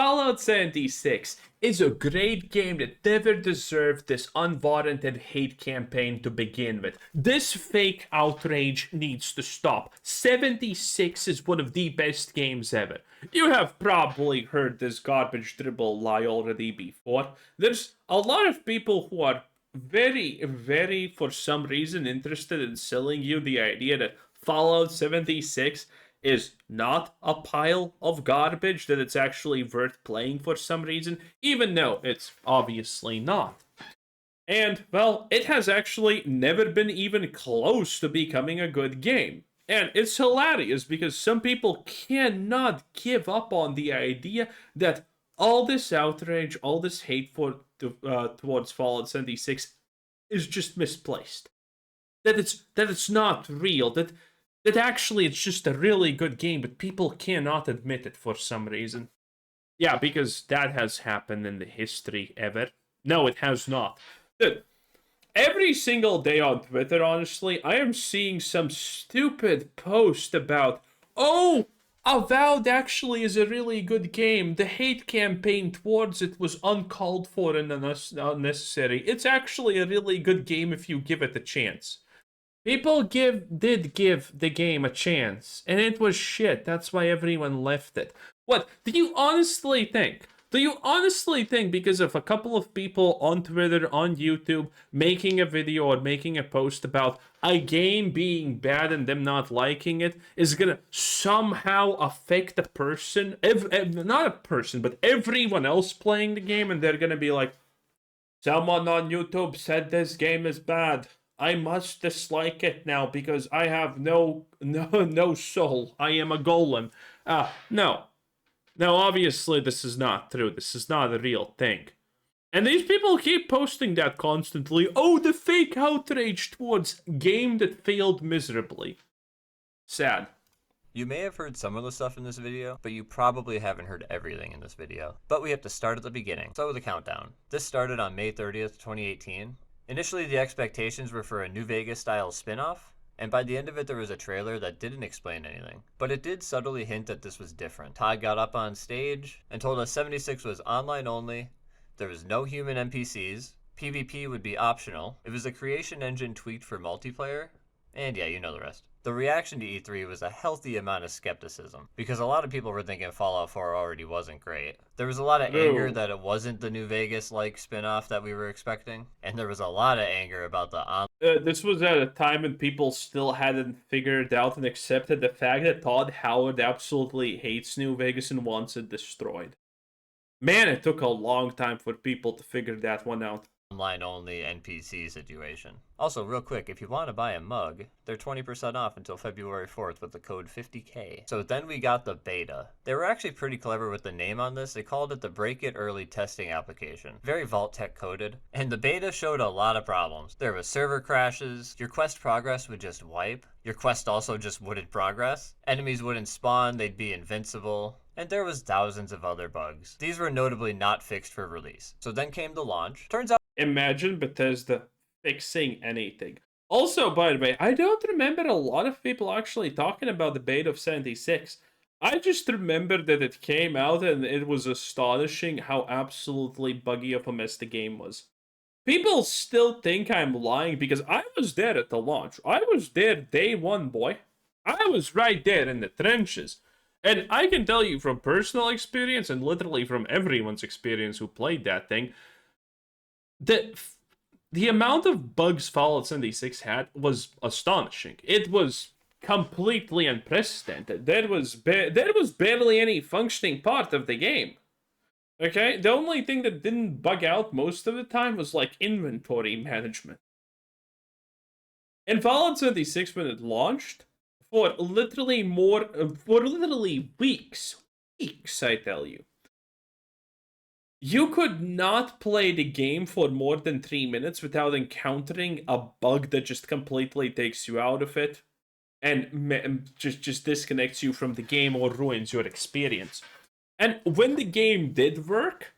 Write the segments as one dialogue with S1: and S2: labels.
S1: Fallout 76 is a great game that never deserved this unwarranted hate campaign to begin with. This fake outrage needs to stop. 76 is one of the best games ever. You have probably heard this garbage dribble lie already before. There's a lot of people who are very, for some reason, interested in selling you the idea that Fallout 76 is not a pile of garbage, that it's actually worth playing for some reason, even though it's obviously not. And, well, it has actually never been even close to becoming a good game. And it's hilarious because some people cannot give up on the idea that all this outrage, all this hate towards Fallout 76 is just misplaced. That it's not real. That actually it's just a really good game, but people cannot admit it for some reason. Yeah, because that has happened in the history ever. No, it has not. Dude, every single day on Twitter, honestly, I am seeing some stupid post about, oh, Avowed actually is a really good game. The hate campaign towards it was uncalled for and unnecessary. It's actually a really good game if you give it a chance. People did give the game a chance, and it was shit. That's why everyone left it. What do you honestly think? Do you honestly think because of a couple of people on Twitter, on YouTube, making a video or making a post about a game being bad and them not liking it is gonna somehow affect the person, not a person, but everyone else playing the game, and they're gonna be like, someone on YouTube said this game is bad. I must dislike it now because I have no soul. I am a golem. No. Now, obviously, this is not true. This is not a real thing. And these people keep posting that constantly. Oh, the fake outrage towards game that failed miserably. Sad.
S2: You may have heard some of the stuff in this video, but you probably haven't heard everything in this video. But we have to start at the beginning. So the countdown. This started on May 30th, 2018. Initially, the expectations were for a New Vegas-style spin-off, and by the end of it there was a trailer that didn't explain anything. But it did subtly hint that this was different. Todd got up on stage and told us 76 was online only, there was no human NPCs, PvP would be optional, it was a creation engine tweaked for multiplayer, and yeah, you know the rest. The reaction to E3 was a healthy amount of skepticism, because a lot of people were thinking Fallout 4 already wasn't great. There was a lot of anger that it wasn't the New Vegas-like spin-off that we were expecting, and there was a lot of anger about the
S1: this was at a time when people still hadn't figured out and accepted the fact that Todd Howard absolutely hates New Vegas and wants it destroyed. Man, it took a long time for people to figure that one out.
S2: Online-only NPC situation. Also, real quick, if you want to buy a mug, they're 20% off until February 4th with the code 50K. So then we got the beta. They were actually pretty clever with the name on this. They called it the Break It Early Testing Application. Very Vault-Tec coded. And the beta showed a lot of problems. There was server crashes, your quest progress would just wipe, your quest also just wouldn't progress, enemies wouldn't spawn, they'd be invincible, and there was thousands of other bugs. These were notably not fixed for release. So then came the launch. Turns out
S1: imagine Bethesda fixing anything. Also, by the way, I don't remember a lot of people actually talking about the beta of 76. I just remember that it came out and it was astonishing how absolutely buggy of a mess the game was. People still think I'm lying because I was there at the launch. I was there day one, boy. I was right there in the trenches. And I can tell you from personal experience and literally from everyone's experience who played that thing, the amount of bugs Fallout 76 had was astonishing. It was completely unprecedented. There was barely any functioning part of the game. Okay? The only thing that didn't bug out most of the time was like inventory management. And Fallout 76, when it launched, for literally weeks, I tell you, you could not play the game for more than 3 minutes without encountering a bug that just completely takes you out of it and just disconnects you from the game or ruins your experience. And when the game did work,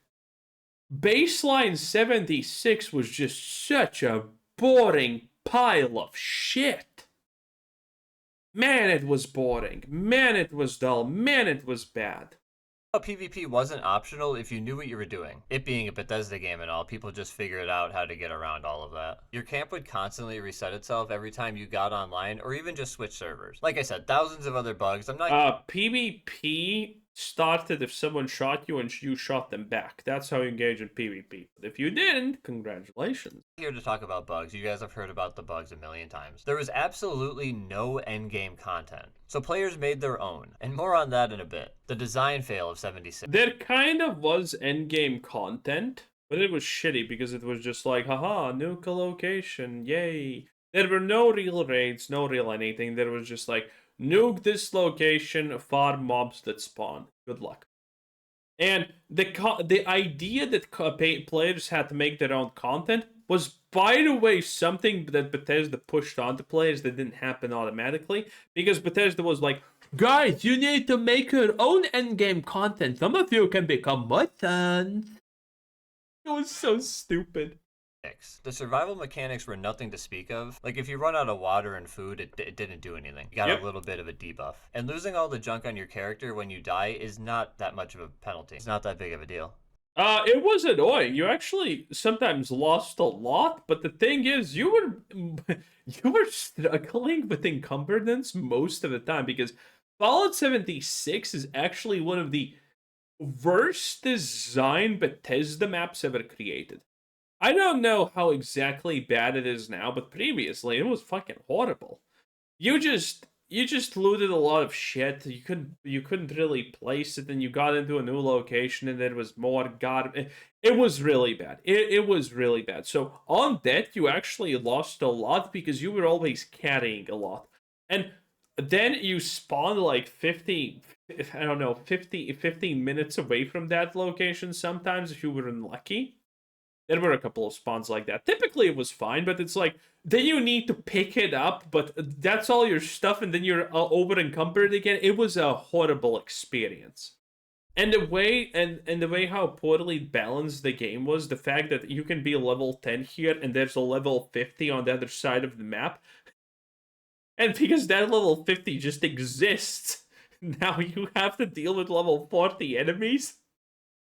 S1: Baseline 76 was just such a boring pile of shit. Man, it was boring. Man, it was dull. Man, it was bad.
S2: PvP wasn't optional if you knew what you were doing. It being a Bethesda game and all, people just figured out how to get around all of that. Your camp would constantly reset itself every time you got online or even just switch servers. Like I said, thousands of other bugs. I'm not
S1: PvP started if someone shot you and you shot them back. That's how you engage in PvP. But if you didn't, congratulations.
S2: here to talk about bugs. You guys have heard about the bugs a million times. There was absolutely no endgame content, so players made their own, and more on that in a bit. The design fail of 76.
S1: There kind of was endgame content, but it was shitty because it was just like, haha, nuke a location, yay. There were no real raids, no real anything. There was just like, nuke this location, farm mobs that spawn. Good luck. And the idea that players had to make their own content was, by the way, something that Bethesda pushed onto players that didn't happen automatically. Because Bethesda was like, guys, you need to make your own endgame content. Some of you can become mutants. It was so stupid.
S2: The survival mechanics were nothing to speak of. Like, if you run out of water and food, it didn't do anything. You got a little bit of a debuff. And losing all the junk on your character when you die is not that much of a penalty. It's not that big of a deal.
S1: It was annoying. You actually sometimes lost a lot, but the thing is, you were struggling with encumbrance most of the time because Fallout 76 is actually one of the worst designed Bethesda maps ever created. I don't know how exactly bad it is now, but previously it was fucking horrible. You just looted a lot of shit. You couldn't really place it, and you got into a new location, and there was more god. It was really bad. It was really bad. So on that, you actually lost a lot because you were always carrying a lot, and then you spawned like 50, I don't know, 15 minutes away from that location. Sometimes if you were unlucky. There were a couple of spawns like that. Typically, it was fine, but it's like, then you need to pick it up, but that's all your stuff, and then you're over encumbered again. It was a horrible experience. And the way how poorly balanced the game was, the fact that you can be level 10 here, and there's a level 50 on the other side of the map. And because that level 50 just exists, now you have to deal with level 40 enemies.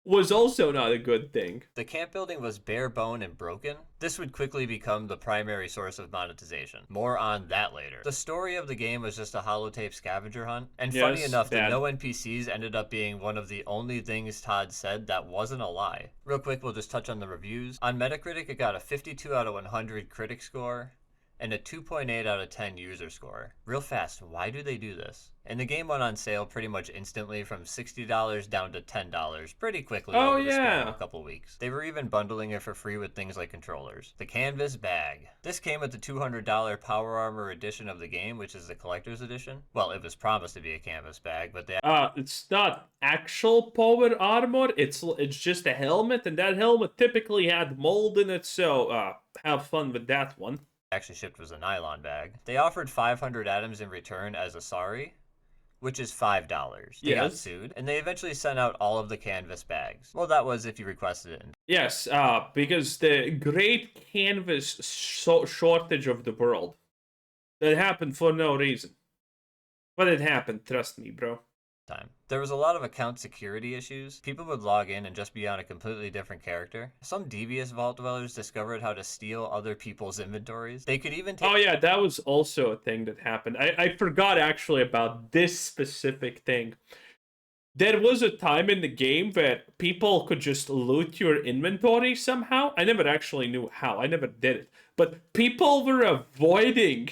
S1: Was also not a good thing.
S2: The camp building was bare bone and broken. This would quickly become the primary source of monetization. More on that later. The story of the game was just a holotape scavenger hunt, and funny enough, the no NPCs ended up being one of the only things Todd said that wasn't a lie. Real quick, we'll just touch on the reviews. On Metacritic, it got a 52 out of 100 critic score and a 2.8 out of 10 user score. Real fast, why do they do this? And the game went on sale pretty much instantly from $60 down to $10 pretty quickly over the span of a couple weeks. They were even bundling it for free with things like controllers. The Canvas Bag. This came with the $200 Power Armor edition of the game, which is the collector's edition. Well, it was promised to be a canvas bag, but they
S1: it's not actual power armor, it's just a helmet, and that helmet typically had mold in it, so have fun with that one.
S2: Actually shipped was a nylon bag. They offered 500 atoms in return as a sorry, which is $5. They got sued, and they eventually sent out all of the canvas bags. Well, that was if you requested it.
S1: Yes, because the great canvas shortage of the world. That happened for no reason. But it happened, trust me, bro.
S2: There was a lot of account security issues. People would log in and just be on a completely different character. Some devious vault dwellers discovered how to steal other people's inventories. They could even take—
S1: Oh yeah, that was also a thing that happened. I forgot actually about this specific thing. There was a time in the game where people could just loot your inventory somehow. I never actually knew how. I never did it. But people were avoiding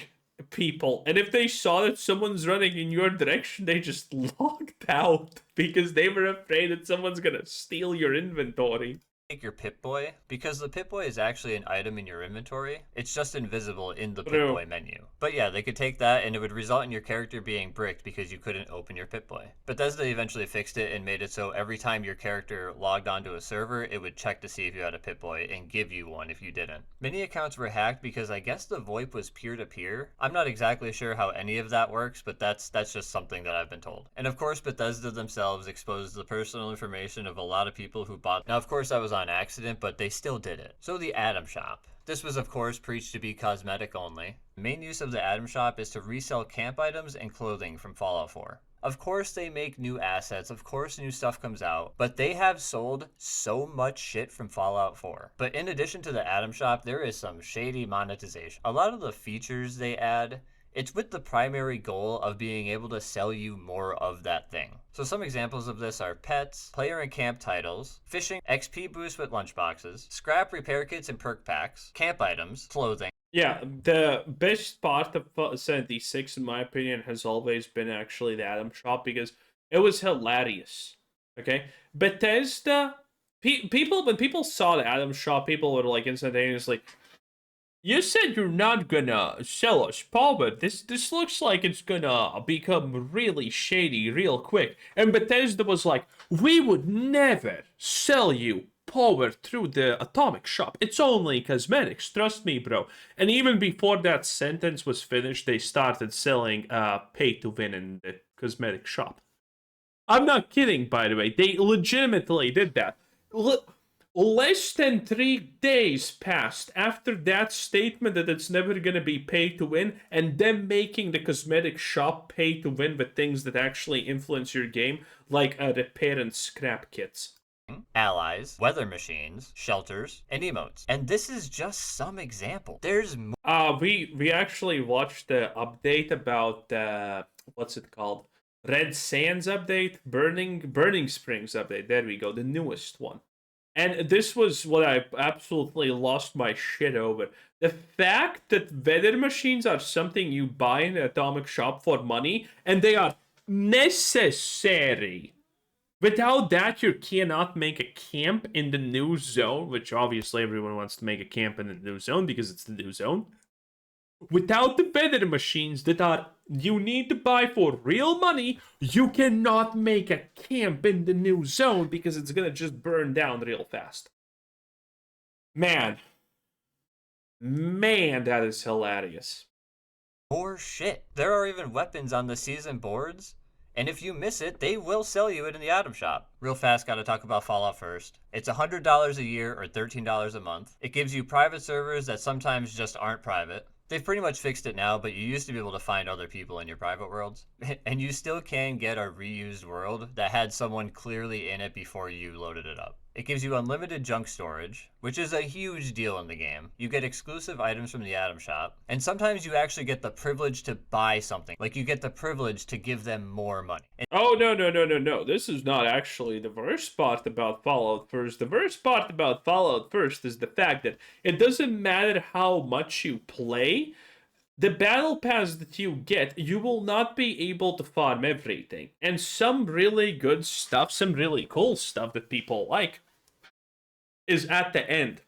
S1: people, and if they saw that someone's running in your direction, they just logged out because they were afraid that someone's gonna steal your inventory.
S2: Take your Pip-Boy, because the Pip-Boy is actually an item in your inventory. It's just invisible in the Pip-Boy menu. But yeah, they could take that and it would result in your character being bricked because you couldn't open your Pip-Boy. Bethesda eventually fixed it and made it so every time your character logged onto a server, it would check to see if you had a Pip-Boy and give you one if you didn't. Many accounts were hacked because I guess the VoIP was peer-to-peer. I'm not exactly sure how any of that works, but that's just something that I've been told. And of course, Bethesda themselves exposed the personal information of a lot of people who bought— Now, of course, that was on accident, but they still did it. So the Atom Shop. This was of course preached to be cosmetic only. The main use of the Atom Shop is to resell camp items and clothing from Fallout 4. Of course, they make new assets. Of course, new stuff comes out. But they have sold so much shit from Fallout 4. But in addition to the Atom Shop, there is some shady monetization. A lot of the features they add, it's with the primary goal of being able to sell you more of that thing. So some examples of this are pets, player and camp titles, fishing, XP boost with lunchboxes, scrap repair kits and perk packs, camp items, clothing.
S1: Yeah, the best part of 76, in my opinion, has always been actually the Atom Shop because it was hilarious. Okay? Bethesda, people, when people saw the Atom Shop, people were like instantaneously, you said you're not gonna sell us power. This looks like it's gonna become really shady real quick. And Bethesda was like, we would never sell you power through the atomic shop. It's only cosmetics. Trust me, bro. And even before that sentence was finished, they started selling pay to win in the cosmetic shop. I'm not kidding, by the way. They legitimately did that. Less than 3 days passed after that statement that it's never gonna be pay to win, and them making the cosmetic shop pay to win with things that actually influence your game, like repair and scrap kits.
S2: Allies, weather machines, shelters, and emotes. And this is just some example. There's more.
S1: We actually watched the update about what's it called? Red Sands update, Burning Springs update. There we go, the newest one. And this was what I absolutely lost my shit over. The fact that weather machines are something you buy in an atomic shop for money, and they are necessary. Without that, you cannot make a camp in the new zone, which obviously everyone wants to make a camp in the new zone because it's the new zone. Without the weather machines that are you need to buy for real money, you cannot make a camp in the new zone because it's gonna just burn down real fast. Man, that is hilarious.
S2: More shit. There are even weapons on the season boards. And if you miss it, they will sell you it in the Atom Shop. Real fast, gotta talk about Fallout first. It's $100 a year or $13 a month. It gives you private servers that sometimes just aren't private. They've pretty much fixed it now, but you used to be able to find other people in your private worlds. And you still can get a reused world that had someone clearly in it before you loaded it up. It gives you unlimited junk storage, which is a huge deal in the game. You get exclusive items from the Atom Shop, and sometimes you actually get the privilege to buy something. Like you get the privilege to give them more money.
S1: Oh, no. This is not actually the worst part about Fallout First. The worst part about Fallout First is the fact that it doesn't matter how much you play, the battle pass that you get, you will not be able to farm everything. And some really good stuff, some really cool stuff that people like, is at the end.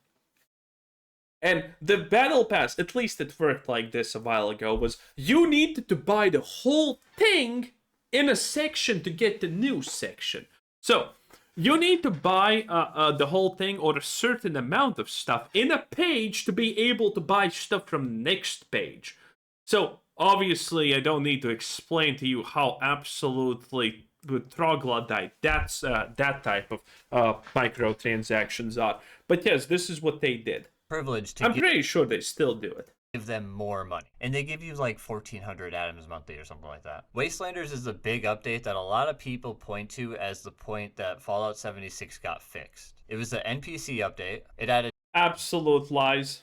S1: And the battle pass, at least it worked like this a while ago, was you needed to buy the whole thing in a section to get the new section. So, you need to buy the whole thing or a certain amount of stuff in a page to be able to buy stuff from the next page. So, obviously, I don't need to explain to you how absolutely troglodyte that type of microtransactions are. But yes, this is what they did.
S2: Privilege to
S1: I'm pretty sure they still do it.
S2: Give them more money. And they give you like 1,400 atoms monthly or something like that. Wastelanders is a big update that a lot of people point to as the point that Fallout 76 got fixed. It was the NPC update. It added
S1: absolute lies.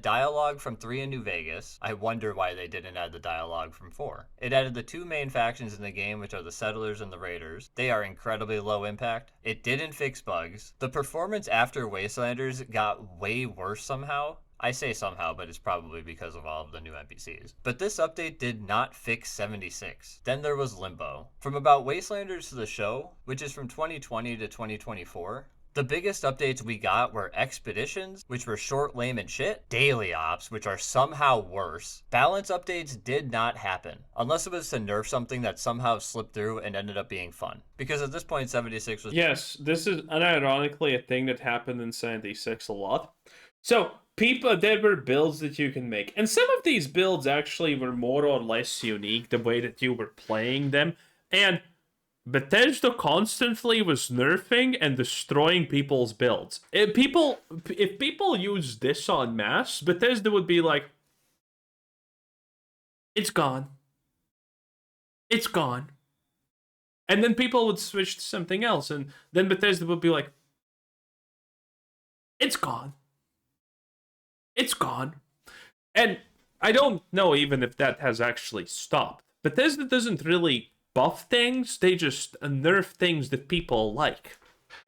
S2: Dialogue from 3 in New Vegas. I wonder why they didn't add the dialogue from 4. It added the 2 main factions in the game, which are the Settlers and the Raiders. They are incredibly low impact. It didn't fix bugs. The performance after Wastelanders got way worse somehow. I say somehow, but it's probably because of all of the new NPCs. But this update did not fix 76. Then there was Limbo. From about Wastelanders to the show, which is from 2020 to 2024, the biggest updates we got were expeditions, which were short, lame, and shit, daily ops, which are somehow worse. Balance updates did not happen, unless it was to nerf something that somehow slipped through and ended up being fun. Because at this point, 76 was...
S1: Yes, this is unironically a thing that happened in 76 a lot. So, there were builds that you can make. And some of these builds actually were more or less unique, the way that you were playing them. And Bethesda constantly was nerfing and destroying people's builds. If people use this en masse, Bethesda would be like, it's gone. It's gone. And then people would switch to something else, and then Bethesda would be like, it's gone. It's gone. And I don't know even if that has actually stopped. Bethesda doesn't really buff things, they just nerf things that people like.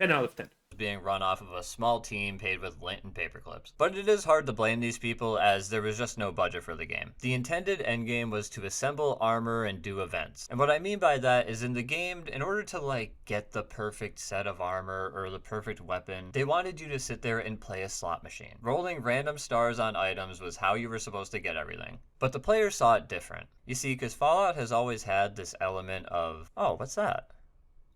S1: 10 out of 10.
S2: Being run off of a small team paid with lint and paper clips. But it is hard to blame these people as there was just no budget for the game. The intended endgame was to assemble armor and do events. And what I mean by that is in the game, in order to get the perfect set of armor or the perfect weapon, they wanted you to sit there and play a slot machine. Rolling random stars on items was how you were supposed to get everything. But the players saw it different. You see, because Fallout has always had this element of, oh, what's that?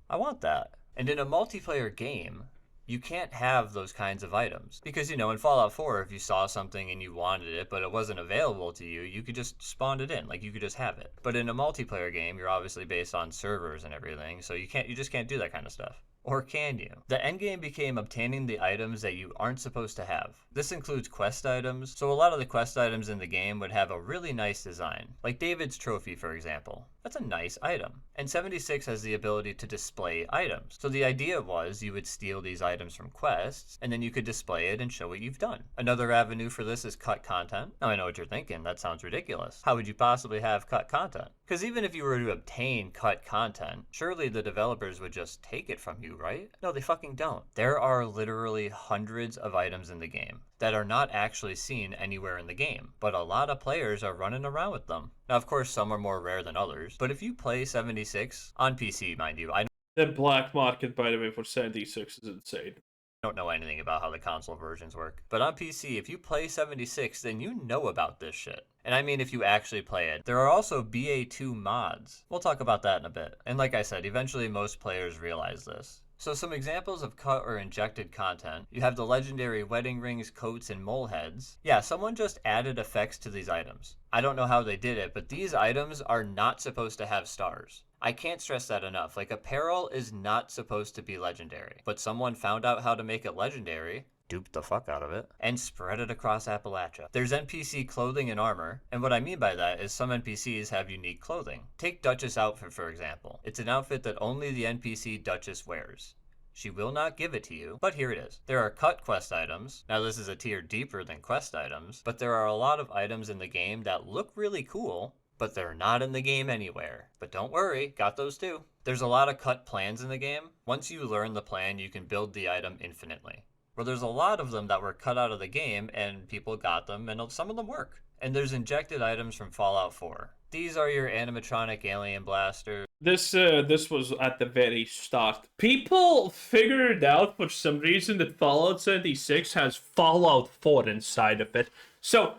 S2: I want that. And in a multiplayer game, you can't have those kinds of items. Because, in Fallout 4, if you saw something and you wanted it, but it wasn't available to you, you could just spawn it in. You could just have it. But in a multiplayer game, you're obviously based on servers and everything, so you just can't do that kind of stuff. Or can you? The endgame became obtaining the items that you aren't supposed to have. This includes quest items, so a lot of the quest items in the game would have a really nice design. Like David's trophy, for example. That's a nice item. And 76 has the ability to display items. So the idea was you would steal these items from quests, and then you could display it and show what you've done. Another avenue for this is cut content. Now I know what you're thinking, that sounds ridiculous. How would you possibly have cut content? Because even if you were to obtain cut content, surely the developers would just take it from you, right? No, they fucking don't. There are literally hundreds of items in the game that are not actually seen anywhere in the game, but a lot of players are running around with them. Now, of course, some are more rare than others, but if you play 76, on PC, mind you, I
S1: The black market, by the way, for 76 is insane.
S2: don't know anything about how the console versions work, but on PC, if you play 76, then you know about this shit. And I mean if you actually play it. There are also BA2 mods. We'll talk about that in a bit. And like I said, eventually most players realize this. So some examples of cut or injected content. You have the legendary wedding rings, coats, and mole heads. Yeah, someone just added effects to these items. I don't know how they did it, but these items are not supposed to have stars. I can't stress that enough. Apparel is not supposed to be legendary, but someone found out how to make it legendary, duped the fuck out of it, and spread it across Appalachia. There's NPC clothing and armor, and what I mean by that is some NPCs have unique clothing. Take Duchess' outfit, for example. It's an outfit that only the NPC Duchess wears. She will not give it to you, but here it is. There are cut quest items. Now this is a tier deeper than quest items, but there are a lot of items in the game that look really cool, but they're not in the game anywhere. But don't worry, got those too. There's a lot of cut plans in the game. Once you learn the plan, you can build the item infinitely. Well, there's a lot of them that were cut out of the game and people got them and some of them work. And there's injected items from Fallout 4. These are your animatronic alien blaster.
S1: This was at the very start. People figured out for some reason that Fallout 76 has Fallout 4 inside of it. So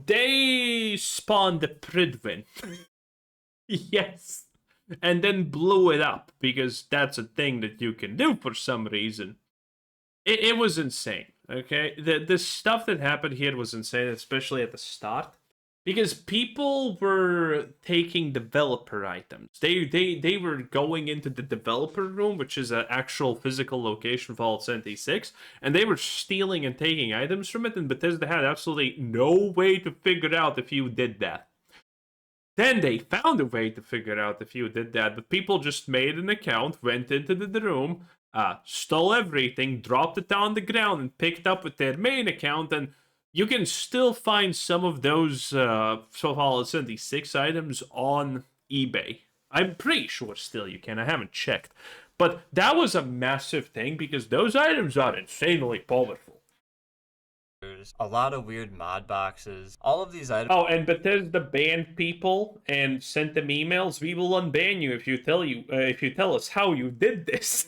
S1: they spawned the Pridwin. Yes. And then blew it up because that's a thing that you can do for some reason. It was insane, okay? The stuff that happened here was insane, especially at the start. Because people were taking developer items. They were going into the developer room, which is an actual physical location for Fallout 76, and they were stealing and taking items from it, and Bethesda had absolutely no way to figure out if you did that. Then they found a way to figure out if you did that, but people just made an account, went into the room, stole everything, dropped it on the ground, and picked up with their main account, and you can still find some of those Fallout 76 items on eBay. I'm pretty sure still you can. I haven't checked. But that was a massive thing because those items are insanely powerful.
S2: There's a lot of weird mod boxes. All of these items.
S1: Oh, and Bethesda banned people and sent them emails. We will unban you if you tell us how you did this.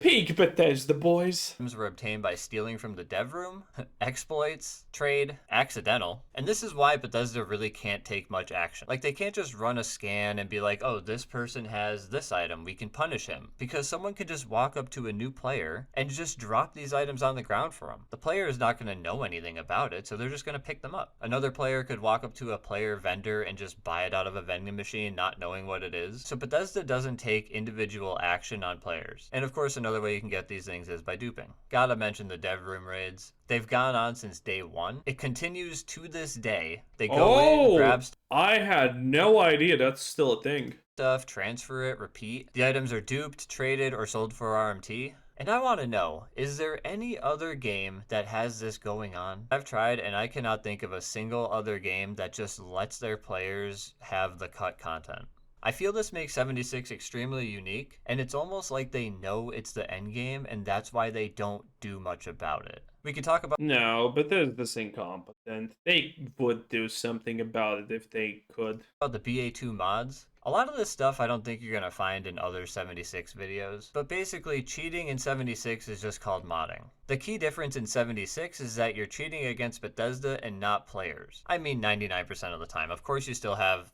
S1: Peak Bethesda, boys.
S2: Were obtained by stealing from the dev room, exploits, trade, accidental. And this is why Bethesda really can't take much action. They can't just run a scan and be like, oh, this person has this item, we can punish him. Because someone could just walk up to a new player and just drop these items on the ground for him. The player is not going to know anything about it, so they're just going to pick them up. Another player could walk up to a player vendor and just buy it out of a vending machine, not knowing what it is. So Bethesda doesn't take individual action on players. And of course, another way you can get these things is by duping. Gotta mention the dev room raids. They've gone on since day one. It continues to this day. They go in, grab
S1: I had no idea that's still a thing.
S2: stuff, transfer it, repeat. The items are duped, traded, or sold for RMT. And I want to know, is there any other game that has this going on? I've tried and I cannot think of a single other game that just lets their players have the cut content. I feel this makes 76 extremely unique, and it's almost like they know it's the end game and that's why they don't do much about it. We could talk about
S1: No, but they're this incompetent. They would do something about it if they could.
S2: the BA2 mods. A lot of this stuff I don't think you're going to find in other 76 videos, but basically cheating in 76 is just called modding. The key difference in 76 is that you're cheating against Bethesda and not players. I mean 99% of the time. Of course you still have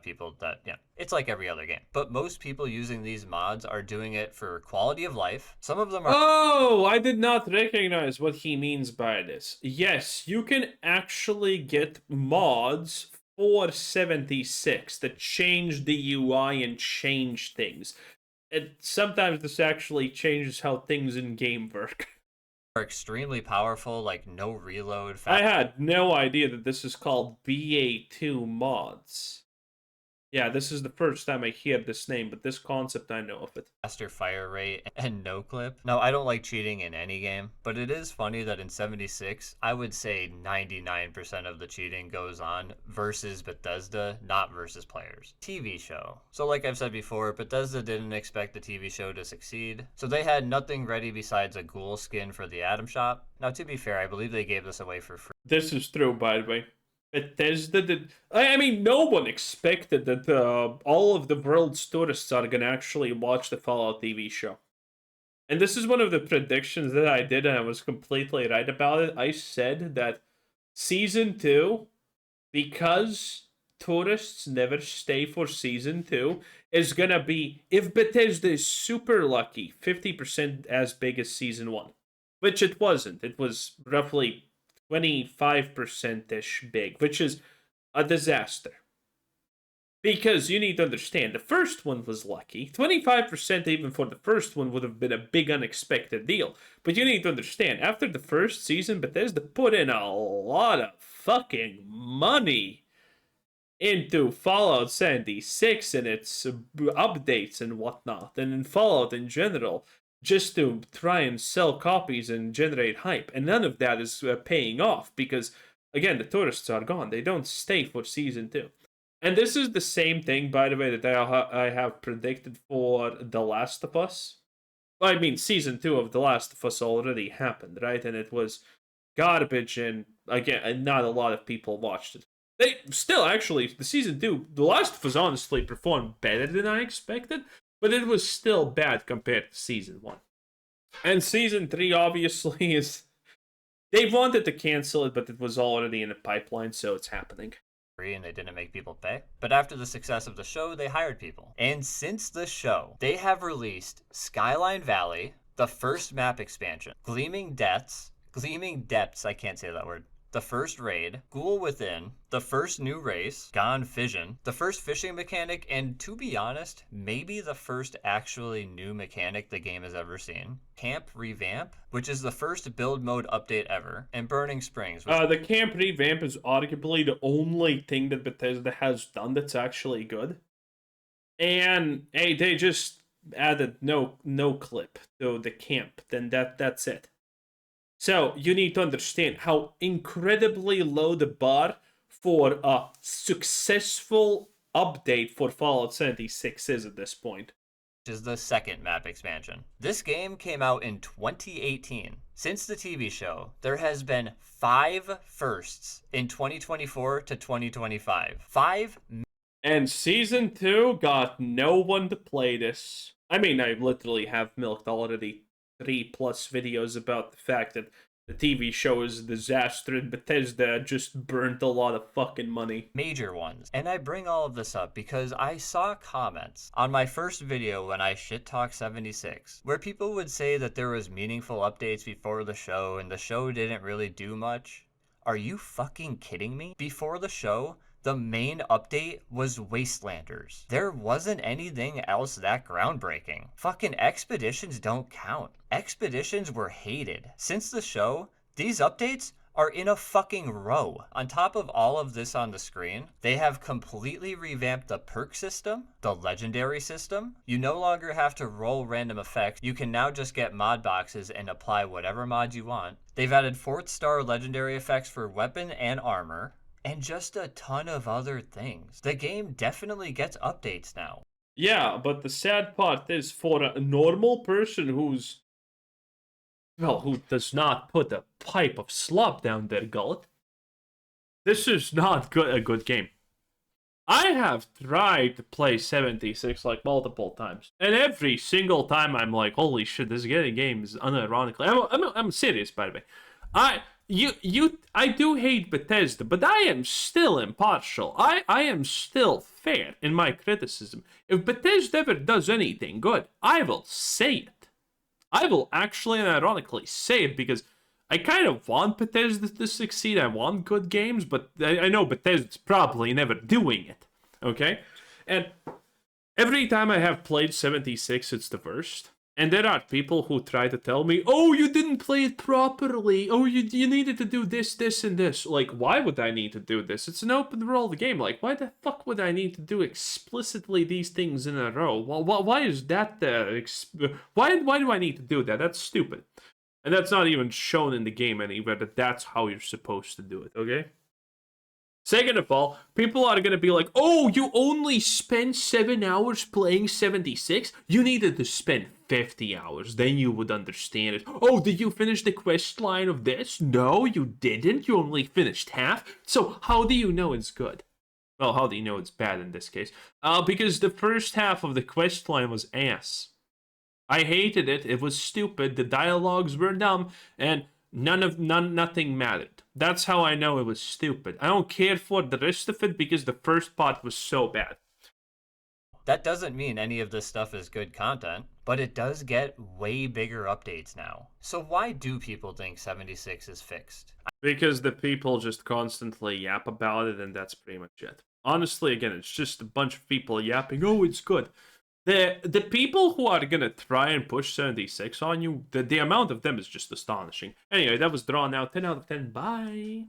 S2: people that, it's like every other game. But most people using these mods are doing it for quality of life. Some of them are
S1: Oh, I did not recognize what he means by this. Yes, you can actually get mods for 76 that change the UI and change things. And sometimes this actually changes how things in game work.
S2: are extremely powerful, like no reload.
S1: I had no idea that this is called BA2 mods. Yeah, this is the first time I hear this name, but this concept, I know of it.
S2: Faster fire rate and no clip. Now, I don't like cheating in any game, but it is funny that in 76, I would say 99% of the cheating goes on versus Bethesda, not versus players. TV show. So like I've said before, Bethesda didn't expect the TV show to succeed, so they had nothing ready besides a ghoul skin for the Atom Shop. Now, to be fair, I believe they gave this away for free.
S1: This is true, by the way. Bethesda did. I mean, no one expected that all of the world's tourists are gonna actually watch the Fallout TV show. And this is one of the predictions that I did, and I was completely right about it. I said that Season 2, because tourists never stay for Season 2, is gonna be, if Bethesda is super lucky, 50% as big as Season 1. Which it wasn't. It was roughly 25%-ish big, which is a disaster. Because you need to understand, the first one was lucky. 25% even for the first one would have been a big unexpected deal. But you need to understand, after the first season, Bethesda put in a lot of fucking money into Fallout 76 and its updates and whatnot, and in Fallout in general, just to try and sell copies and generate hype. And none of that is paying off because, again, the tourists are gone. They don't stay for Season 2. And this is the same thing, by the way, that I have predicted for The Last of Us. I mean, Season 2 of The Last of Us already happened, right? And it was garbage, and again, not a lot of people watched it. They still, actually, the Season 2, The Last of Us honestly performed better than I expected, but it was still bad compared to Season 1. And Season 3, obviously, is... They wanted to cancel it, but it was already in the pipeline, so it's happening.
S2: And they didn't make people pay. But after the success of the show, they hired people. And since the show, they have released Skyline Valley, the first map expansion, Gleaming Depths, I can't say that word, the first raid, Ghoul Within, the first new race, Gone Fission, the first fishing mechanic, and to be honest, maybe the first actually new mechanic the game has ever seen, Camp Revamp, which is the first build mode update ever, and Burning Springs.
S1: The Camp Revamp is arguably the only thing that Bethesda has done that's actually good. And, hey, they just added no clip to the camp, then that's it. So, you need to understand how incredibly low the bar for a successful update for Fallout 76 is at this point.
S2: Which is the second map expansion. This game came out in 2018. Since the TV show, there has been 5 firsts in 2024 to 2025. 5.
S1: And Season 2 got no one to play this. I mean, I literally have milked already 3+ videos about the fact that the TV show is a disaster and Bethesda just burnt a lot of fucking money.
S2: Major ones. And I bring all of this up because I saw comments on my first video when I shit talk 76 where people would say that there was meaningful updates before the show and the show didn't really do much. Are you fucking kidding me? Before the show, The main update was Wastelanders. There wasn't anything else that groundbreaking. Fucking expeditions don't count. Expeditions were hated. Since the show, these updates are in a fucking row. On top of all of this on the screen, they have completely revamped the perk system, the legendary system. You no longer have to roll random effects. You can now just get mod boxes and apply whatever mods you want. They've added 4th star legendary effects for weapon and armor, and just a ton of other things. The game definitely gets updates now.
S1: Yeah, but the sad part is for a normal person who does not put a pipe of slop down their gullet, this is not a good game. I have tried to play 76 like multiple times, and every single time I'm like, holy shit, this game is unironically. I'm serious, by the way. I do hate Bethesda, but I am still impartial. I am still fair in my criticism. If Bethesda ever does anything good, I will say it. I will actually and ironically say it because I kind of want Bethesda to succeed. I want good games, but I know Bethesda's probably never doing it. Okay? And every time I have played 76, it's the worst. And there are people who try to tell me, oh, you didn't play it properly. Oh, you needed to do this, this, and this. Like, why would I need to do this? It's an open world game. Like, why the fuck would I need to do explicitly these things in a row? Well, why is that why do I need to do that? That's stupid. And that's not even shown in the game anywhere that that's how you're supposed to do it, okay? Second of all, people are going to be like, oh, you only spent 7 hours playing 76? You needed to spend 50 hours, then you would understand it. Oh, did you finish the quest line of this? No, you didn't. You only finished half. So how do you know it's good? Well, how do you know it's bad in this case? Because the first half of the quest line was ass. I hated it. It was stupid. The dialogues were dumb, and nothing mattered. That's how I know it was stupid. I don't care for the rest of it because the first part was so bad.
S2: That doesn't mean any of this stuff is good content, but it does get way bigger updates now. So why do people think 76 is fixed?
S1: Because the people just constantly yap about it, and that's pretty much it. Honestly, again, it's just a bunch of people yapping, oh, it's good. The people who are gonna try and push 76 on you, the amount of them is just astonishing. Anyway, that was Drawn Out. 10 out of 10. Bye.